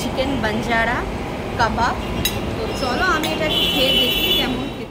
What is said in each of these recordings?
Chicken Banjara কাবাব। তো চলো আমি এটা একটু খেয়ে দেখি কেমন খেতে।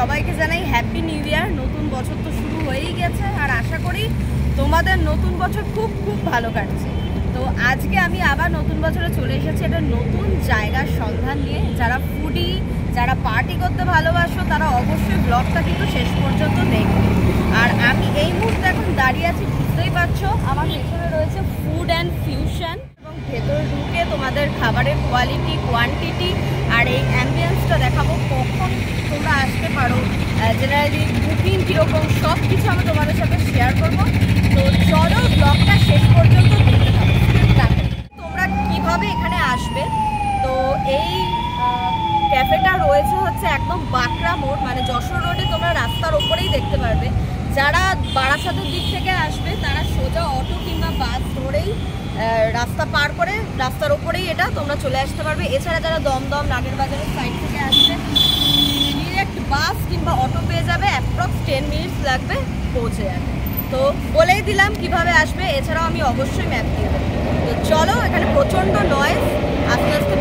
সবাইকে জানাই হ্যাপি নিউ ইয়ার। নতুন বছর তো শুরু হয়েই গেছে, আর আশা করি তোমাদের নতুন বছর খুব খুব ভালো কাটছে। তো আজকে আমি আবার নতুন বছরে চলে এসেছি একটা নতুন জায়গার সন্ধান নিয়ে। যারা ফুডি, যারা পার্টি করতে ভালোবাসো, তারা অবশ্যই ব্লগটা কিন্তু শেষ পর্যন্ত দেখবে। আর আমি এই মুহূর্তে এখন দাঁড়িয়ে আছি, বুঝতেই পারছো আমার পেছনে রয়েছে ফুড অ্যান্ড ফিউশন, এবং ভেতরে ঢুকে তোমাদের খাবারের কোয়ালিটি, কোয়ান্টিটি আর এই অ্যাম্বিয়েন্সটা দেখাবো। কখন তোমরা আসতে পারো, জেনারেলি বুকিং কীরকম, সব কিছু আমি তোমাদের সাথে শেয়ার করবো। তো চলো ব্লগটা শেষ পর্যন্ত দেখতে থাকো। তোমরা কিভাবে এখানে আসবে, তো এই ক্যাফেটা রয়েছে হচ্ছে একদম বাঁকড়া মোড়, মানে যশোর রোডে, তোমরা রাস্তার ওপরেই দেখতে পারবে। যারা বারাসাতের দিক থেকে আসবে তারা সোজা অটো কিংবা বাস ধরেই রাস্তা পার করে রাস্তার ওপরেই এটা তোমরা চলে আসতে পারবে। এছাড়া যারা দমদম, নাগের বাজারের সাইড থেকে আসবে, ডিরেক্ট বাস কিংবা অটো পেয়ে যাবে, অ্যাপ্রক্স 10 মিনিটস লাগবে পৌঁছে যাবে। তো বলেই দিলাম কিভাবে আসবে, এছাড়াও আমি অবশ্যই ম্যাপ দিয়ে দেবো। তো চলো, এখানে প্রচণ্ড নয়েজ, আস্তে আস্তে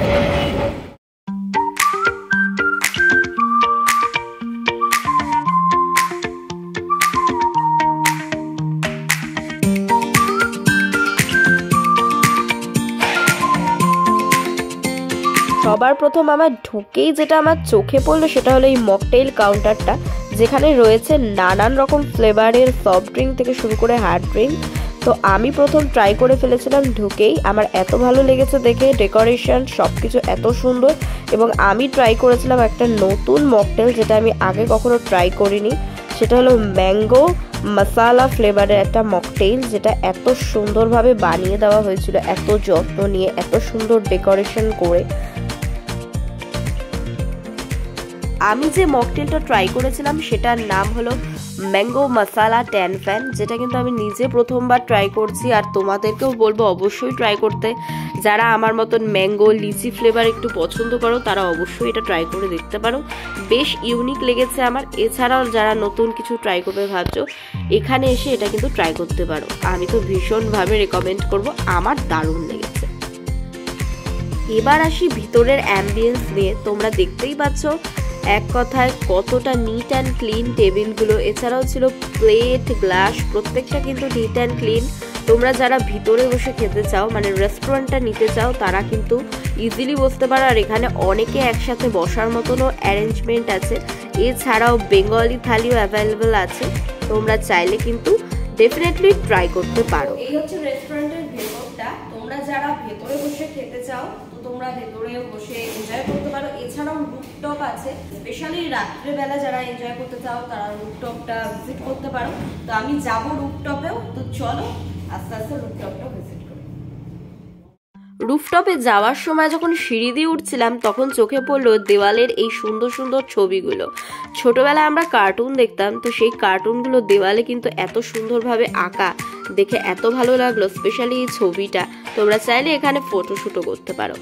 সবার প্রথম আমার ঢুকেই যেটা আমার চোখে পড়লো সেটা হলো এই মকটেইল কাউন্টারটা, যেখানে রয়েছে নানান রকম ফ্লেভারের সফট ড্রিঙ্ক থেকে শুরু করে হার্ড ড্রিঙ্ক। তো আমি প্রথম ট্রাই করে ফেলেছিলাম ঢুকেই, আমার এত ভালো লেগেছে দেখে, ডেকোরেশন সব কিছু এত সুন্দর। এবং আমি ট্রাই করেছিলাম একটা নতুন মকটেইল, যেটা আমি আগে কখনো ট্রাই করিনি, সেটা হলো ম্যাঙ্গো মশালা ফ্লেভারের একটা মকটেইল, যেটা এত সুন্দরভাবে বানিয়ে দেওয়া হয়েছিল, এত যত্ন নিয়ে, এত সুন্দর ডেকোরেশন করে। আমি যে মকটেলটা ট্রাই করেছিলাম সেটার নাম হলো ম্যাঙ্গো মশালা 10 ফ্যান, যেটা কিন্তু আমি নিজে প্রথমবার ট্রাই করছি, আর তোমাদেরকেও বলবো অবশ্যই ট্রাই করতে। যারা আমার মতন ম্যাঙ্গো, লিচি ফ্লেভার একটু পছন্দ করো তারা অবশ্যই এটা ট্রাই করে দেখতে পারো, বেশ ইউনিক লেগেছে আমার। এছাড়াও যারা নতুন কিছু ট্রাই করবে ভাবছো, এখানে এসে এটা কিন্তু ট্রাই করতে পারো। আমি তো ভীষণভাবে রেকমেন্ড করব, আমার দারুণ লেগেছে। এবার আসি ভিতরের অ্যাম্বিয়েন্স নিয়ে। তোমরা দেখতেই পাচ্ছ এক কথায় কতটা নিট অ্যান্ড ক্লিন টেবিলগুলো, এছাড়াও ছিল প্লেট, গ্লাস, প্রত্যেকটা কিন্তু নিট অ্যান্ড ক্লিন। তোমরা যারা ভিতরে বসে খেতে চাও, মানে রেস্টুরেন্টটা নিতে চাও, তারা কিন্তু ইজিলি বসতে পারো। আর এখানে অনেকে একসাথে বসার মতনও অ্যারেঞ্জমেন্ট আছে। এছাড়াও বেঙ্গলি থালিও অ্যাভেলেবেল আছে, তোমরা চাইলে কিন্তু ডেফিনেটলি ট্রাই করতে পারো। এই হচ্ছে রেস্টুরেন্টের ভেতরটা। তোমরা যারা ভেতরে বসে খেতে চাও তোমরা ভেতরে বসে এনজয় করতে পারো। এছাড়াও রুফটপ আছে, স্পেশালি রাত্রেবেলা যারা এনজয় করতে চাও তারা রুফটপটা ভিজিট করতে পারো। তো আমি যাব রুফটপেও, তো চলো আস্তে আস্তে রুফটপটা ভিজিট করি। রুফটপে যাওয়ার সময় যখন সিঁড়ি দিয়ে উঠছিলাম তখন চোখে পড়লো দেওয়ালের এই সুন্দর সুন্দর ছবিগুলো। ছোটবেলায় আমরা কার্টুন দেখতাম, তো সেই কার্টুনগুলো দেওয়ালে কিন্তু এত সুন্দরভাবে আঁকা, দেখে এত ভালো লাগলো। স্পেশালি এই ছবিটা তোমরা চাইলে এখানে ফটোশুটও করতে পারো।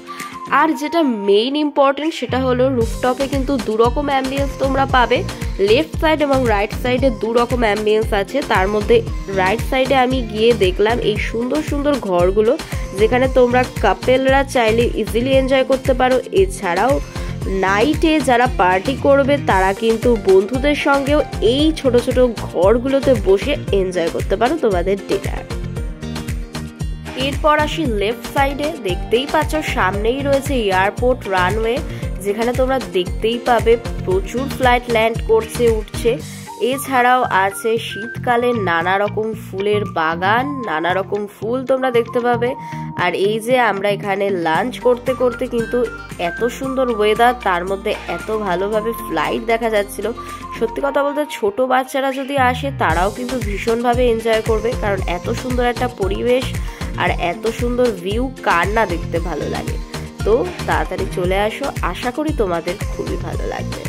আর যেটা মেইন ইম্পর্টেন্ট সেটা হলো রুফটপে কিন্তু দুরকম অ্যাম্বিয়েন্স তোমরা পাবে। লেফট সাইড এবং রাইট সাইডে দুরকম অ্যাম্বিয়েন্স আছে। তার মধ্যে রাইট সাইডে আমি গিয়ে দেখলাম এই সুন্দর সুন্দর ঘরগুলো, যেখানে তোমরা কাপেলরা চাইলে ইজিলি এনজয় করতে পারো। এছাড়াও নাইটে যারা পার্টি করবে তারা কিন্তু বন্ধুদের সঙ্গেও এই ছোট ছোট ঘরগুলোতে বসে এনজয় করতে পারো তোমাদের ডিনার। এরপর আসি লেফট সাইডে, দেখতেই পাচ্ছ সামনেই রয়েছে এয়ারপোর্ট রানওয়ে, যেখানে তোমরা দেখতেই পাবে প্রচুর ফ্লাইট ল্যান্ড করছে, উঠছে। এছাড়াও আছে শীতকালে নানা রকম ফুলের বাগান, নানা রকম ফুল তোমরা দেখতে পাবে। আর এই যে আমরা এখানে লাঞ্চ করতে করতে কিন্তু এত সুন্দর ওয়েদার, তার মধ্যে এত ভালোভাবে ফ্লাইট দেখা যাচ্ছিল। সত্যি কথা বলতে ছোট বাচ্চারা যদি আসে তারাও কিন্তু ভীষণভাবে এনজয় করবে, কারণ এত সুন্দর একটা পরিবেশ আর এত সুন্দর ভিউ কার না দেখতে ভালো লাগে। তো তাড়াতাড়ি চলে আসো, আশা করি তোমাদের খুবই ভালো লাগবে।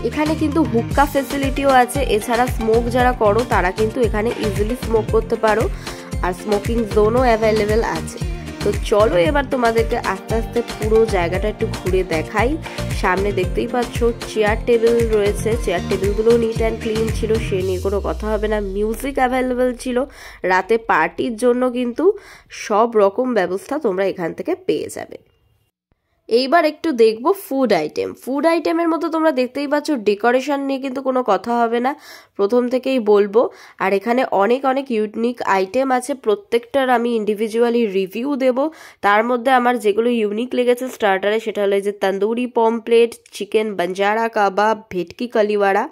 এখানে কিন্তু হুক্কা ফেসিলিটিও আছে, এছাড়া স্মোক যারা করো তারা কিন্তু এখানে ইজিলি স্মোক করতে পারো, আর স্মোকিং জোনও অ্যাভেলেবেল আছে। তো চলো এবার তোমাদেরকে আস্তে আস্তে পুরো জায়গাটা একটু ঘুরে দেখাই। সামনে দেখতেই পাচ্ছ চেয়ার টেবিল রয়েছে, চেয়ার টেবিলগুলো নিট অ্যান্ড ক্লিন ছিল, সে নিয়ে কোনো কথা হবে না। মিউজিক অ্যাভেলেবেল ছিল, রাতে পার্টির জন্য কিন্তু সব রকম ব্যবস্থা তোমরা এখান থেকে পেয়ে যাবে। এইবার একটু দেখবো ফুড আইটেম। ফুড আইটেমের মতো তোমরা দেখতেই পাচ্ছ ডেকোরেশন নিয়ে কিন্তু কোনো কথা হবে না, প্রথম থেকেই বলবো। আর এখানে অনেক অনেক ইউনিক আইটেম আছে, প্রত্যেকটার আমি ইন্ডিভিজুয়ালি রিভিউ দেব। তার মধ্যে আমার যেগুলো ইউনিক লেগেছে স্টার্টারে সেটা হলো যে তন্দুরি পমপ্লেট, চিকেন বাঞ্জারা কাবাব, ভেটকি কালিওয়াড়া।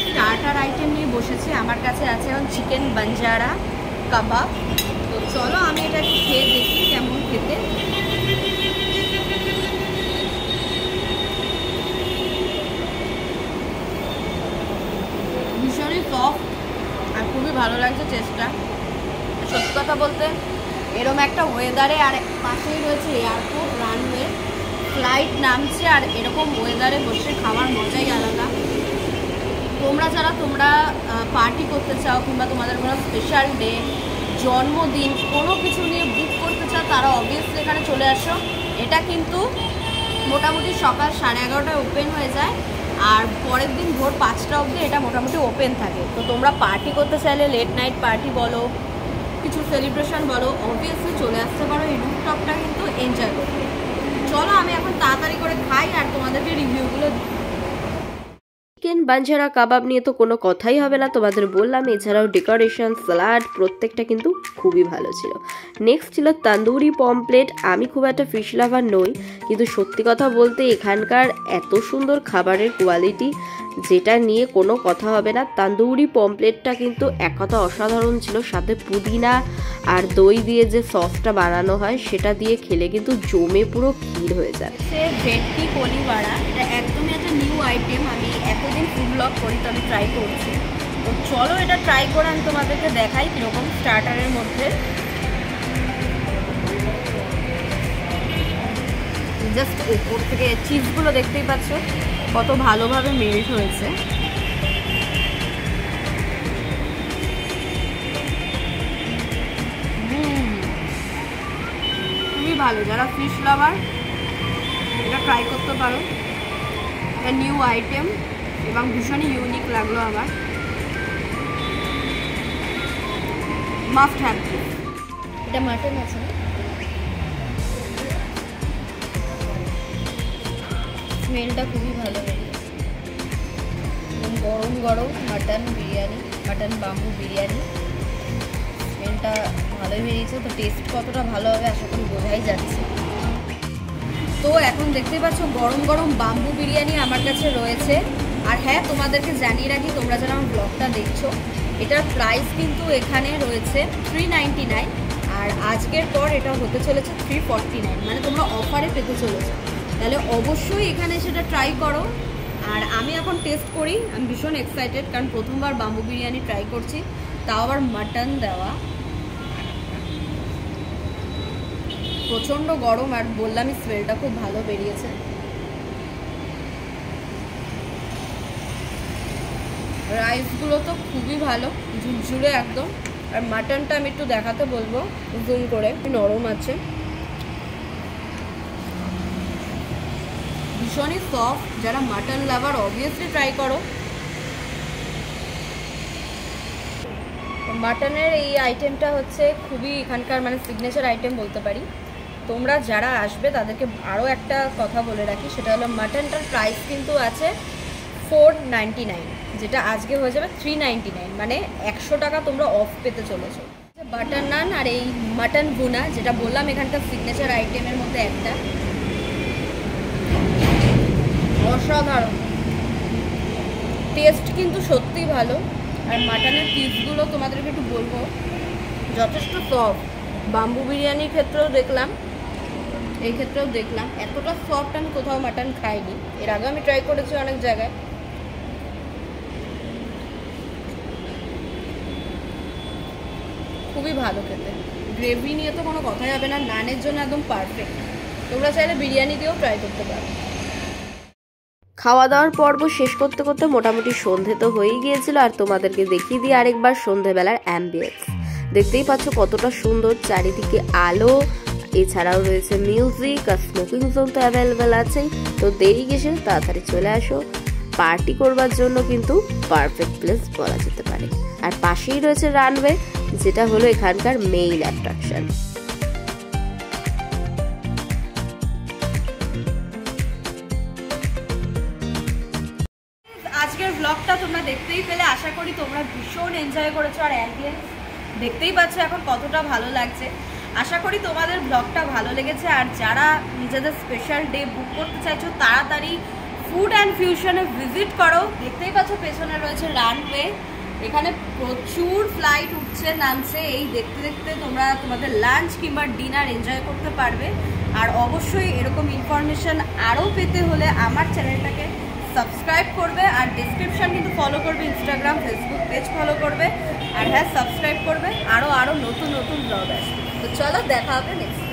স্টার্টার আইটেম নিয়ে বসেছি, আমার কাছে আছে এখন চিকেন বাঞ্জারা কাবাব। তো চলো আমি এটা একটু খেয়ে দেখি কেমন খেতে। ভীষণই সফট আর খুবই ভালো লাগছে টেস্টটা। সত্যি কথা বলতে এরম একটা ওয়েদারে, আর পাশেই রয়েছে এয়ারপোর্ট, রানওয়ে, ফ্লাইট নামছে, আর এরকম ওয়েদারে বসে খাওয়ার মজাই আলাদা। তোমরা পার্টি করতে চাও কিংবা তোমাদের কোনো স্পেশাল ডে, জন্মদিন, কোনো কিছু নিয়ে বুক করতে চাও, তারা অবভিয়াসলি এখানে চলে আসো। এটা কিন্তু মোটামুটি সকাল 11:30টায় ওপেন হয়ে যায়, আর পরের দিন ভোর 5টা অবধি এটা মোটামুটি ওপেন থাকে। তো তোমরা পার্টি করতে চাইলে, লেট নাইট পার্টি বলো, কিছু সেলিব্রেশন বলো, অবভিয়াসলি চলে আসতে পারো এই রুফটপটা কিন্তু এনজয় করতে। চলো আমি এখন তাড়াতাড়ি করে খাই আর তোমাদেরকে রিভিউগুলো। চিকেন বাঞ্জারা কাবাব নিয়ে তো কোনো কথাই হবে না, তোমাদের বললাম। এছাড়াও ডেকোরেশন, স্যালাড প্রত্যেকটা কিন্তু খুবই ভালো ছিল। নেক্সট ছিল তন্দুরি পমপ্লেট। আমি খুব একটা ফিশ লাভার নই, কিন্তু সত্যি কথা বলতে এখানকার এত সুন্দর খাবারের কোয়ালিটি, যেটা নিয়ে কোনো কথা হবে না। তন্দুরি পমপ্লেটটা কিন্তু এক কথা অসাধারণ ছিল, সাথে পুদিনা আর দই দিয়ে যে সসটা বানানো হয় সেটা দিয়ে খেলে কিন্তু জমে পুরো ক্ষীর হয়ে যায়। সে ভেটকি কালিওয়াড়া, এটা একদমই একটা নিউ আইটেম, আমি এতদিন ফুড ব্লগ করি তো আমি ট্রাই করছি। তো চলো এটা ট্রাই করে আমি তোমাদেরকে দেখাই কীরকম স্টার্টারের মধ্যে। জাস্ট ওপর থেকে চিজগুলো দেখতেই পাচ্ছ কত ভালোভাবে মেল্ট হয়েছে। খুবই ভালো, যারা ফিশ লাভার এটা ট্রাই করতে পারো। এটা নিউ আইটেম এবং ভীষণই ইউনিক লাগলো আমার, মাস্ট হ্যাভ। এটা মাটন আছে, স্মেলটা খুবই ভালো বেরিয়েছে। গরম গরম mutton biryani, mutton bamboo biryani, স্মেলটা ভালোই বেরিয়েছে। তো টেস্ট কতটা ভালো হবে আশা করি বোঝাই যাচ্ছে। তো এখন দেখতেই পাচ্ছ গরম গরম বাম্বু বিরিয়ানি আমার কাছে রয়েছে। আর হ্যাঁ, তোমাদেরকে জানিয়ে রাখি, তোমরা যারা আমার ব্লগটা দেখছো, এটার প্রাইস কিন্তু এখানে রয়েছে 399, আর আজকের পর এটা হতে চলেছে 349, মানে তোমরা অফারে পেতে চলেছো। তাহলে অবশ্যই এখানে সেটা ট্রাই করো। আর আমি এখন টেস্ট করি, আমি ভীষণ এক্সাইটেড, কারণ প্রথমবার বাম্বু বিরিয়ানি ট্রাই করছি, তাও আবার মাটন দেওয়া। প্রচণ্ড গরম, আর বললামই স্মেলটা খুব ভালো বেরিয়েছে। রাইসগুলো তো খুবই ভালো, ঝুরঝুরে একদম। আর মাটনটা আমি একটু দেখাতে বলবো জুম করে, নরম আছে, ভীষণই সফট। যারা মাটন লাভার অবভিয়াসলি ট্রাই করো। মাটনের এই আইটেমটা হচ্ছে খুবই এখানকার মানে সিগনেচার আইটেম বলতে পারি। তোমরা যারা আসবে তাদেরকে আরও একটা কথা বলে রাখি, সেটা হলো মাটনটার প্রাইস কিন্তু আছে 499, যেটা আজকে হয়ে যাবে 399, মানে 100 টাকা তোমরা অফ পেতে চলেছো। বাটার নান আর এই মাটন ভুনা, যেটা বললাম এখানকার সিগনেচার আইটেমের মধ্যে একটা, অসাধারণ টেস্ট কিন্তু সত্যিই ভালো। আর মাটনের পিসগুলো তোমাদেরকে একটু বলবো যথেষ্ট সফট। বাম্বু বিরিয়ানির ক্ষেত্রেও দেখলাম, এই ক্ষেত্রেও দেখলাম এতটা সফট আমি কোথাও মাটন খাইনি। এর আগে আমি ট্রাই করেছি অনেক জায়গায়, খুবই ভালো খেতে। গ্রেভি নিয়ে তো কোনো কথাই হবে না, নানের জন্য একদম পারফেক্ট। তোমরা চাইলে বিরিয়ানি দিয়েও ট্রাই করতে পারো। খাওয়া দাওয়ার পর্ব শেষ করতে করতে মোটামুটি সন্ধে তো হয়েই গিয়েছিল। আর তোমাদেরকে দেখিয়ে দিই আরেকবার সন্ধেবেলার অ্যাম্বিয়েন্স। দেখতেই পাচ্ছ কতটা সুন্দর, চারিদিকে আলো, এছাড়াও রয়েছে মিউজিক আর স্মোকিং জোন তো অ্যাভেলেবেল আছেই। তো দেরি কিসে, তাড়াতাড়ি চলে আসো। পার্টি করবার জন্য কিন্তু পারফেক্ট প্লেস বলা যেতে পারে। আর পাশেই রয়েছে রানওয়ে, যেটা হলো এখানকার মেইন অ্যাট্রাকশন। আজকের ব্লগটা তোমরা দেখতেই পেলে, আশা করি তোমরা ভীষণ এনজয় করেছো। আর অ্যাম্বিয়েন্স দেখতেই পাচ্ছ এখন কতটা ভালো লাগছে। আশা করি তোমাদের ব্লগটা ভালো লেগেছে। আর যারা নিজেদের স্পেশাল ডে বুক করতে চাইছো তাড়াতাড়ি ফুড অ্যান্ড ফিউশনে ভিজিট করো। দেখতেই পাচ্ছ পেছনে রয়েছে রানওয়ে, এখানে প্রচুর ফ্লাইট উঠছে নামছে। এই দেখতে দেখতে তোমরা তোমাদের লাঞ্চ কিংবা ডিনার এনজয় করতে পারবে। আর অবশ্যই এরকম ইনফরমেশন আরও পেতে হলে আমার চ্যানেলটাকে সাবস্ক্রাইব করবে। আর ডিসক্রিপশন কিন্তু ফলো করবে, ইনস্টাগ্রাম ফেসবুক পেজ ফলো করবে। আর হ্যাঁ, সাবস্ক্রাইব করবে, আরও নতুন নতুন ব্লগ আসবে। তো চলো দেখা হবে নেক্সট।